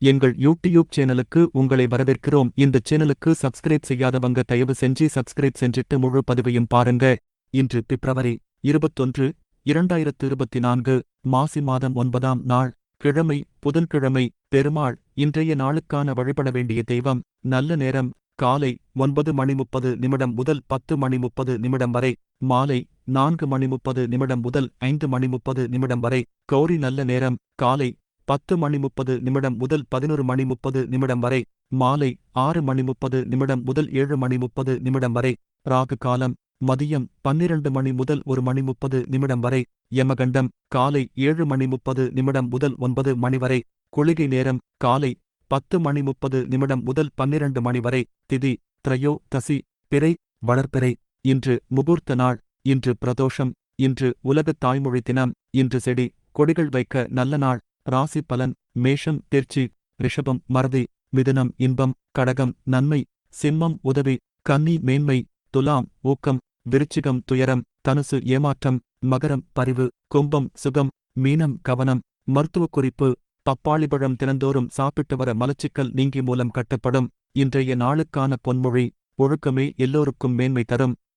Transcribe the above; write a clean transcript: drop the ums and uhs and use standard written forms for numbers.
எங்கள் யூடியூப் சேனலுக்கு உங்களை வரவேற்கிறோம். இந்த சேனலுக்கு சப்ஸ்கிரைப் செய்யாதவங்க தயவு செஞ்சு சப்ஸ்கிரைப் செஞ்சிட்டு முழு பதிவையும் பாருங்க. இன்று பிப்ரவரி 21, 2024 மாசி மாதம் 9ஆம் நாள் கிழமை புதன்கிழமை. பெருமாள். இன்றைய நாளுக்கான வழிபட வேண்டிய தெய்வம். நல்ல நேரம் காலை 9:30 முதல் 10:30 வரை. மாலை 4:30 முதல் 5:30 வரை. கௌரி. நல்ல நேரம் காலை 10:30 முதல் 11:30 வரை. மாலை 6:30 முதல் 7:30 வரை. ராகு காலம் மதியம் 12 முதல் 1:30 வரை. யமகண்டம் காலை 7:30 முதல் 9 வரை. குளிகை நேரம் காலை 10:30 முதல் 12 வரை. திதி திரையோதசி. பிறை வளர்பிறை. இன்று முகூர்த்த நாள். இன்று பிரதோஷம். இன்று உலகத் தாய்மொழி தினம். இன்று செடி கொடிகள் வைக்க நல்ல நாள். ராசி பலன். மேஷம் தேர்ச்சி, ரிஷபம் மறதி, மிதுனம் இன்பம், கடகம் நன்மை, சிம்மம் உதவி, கன்னி மேன்மை, துலாம் ஊக்கம், விருச்சிகம் துயரம், தனுசு ஏமாற்றம், மகரம் பரிவு, கும்பம் சுகம், மீனம் கவனம். மருத்துவக் குறிப்பு. பப்பாளிப்பழம் தினந்தோறும் சாப்பிட்டு வர மலச்சிக்கல் நீங்கி மூலம் கட்டப்படும். இன்றைய நாளுக்கான பொன்மொழி. ஒழுக்கமே எல்லோருக்கும் மேன்மை தரும்.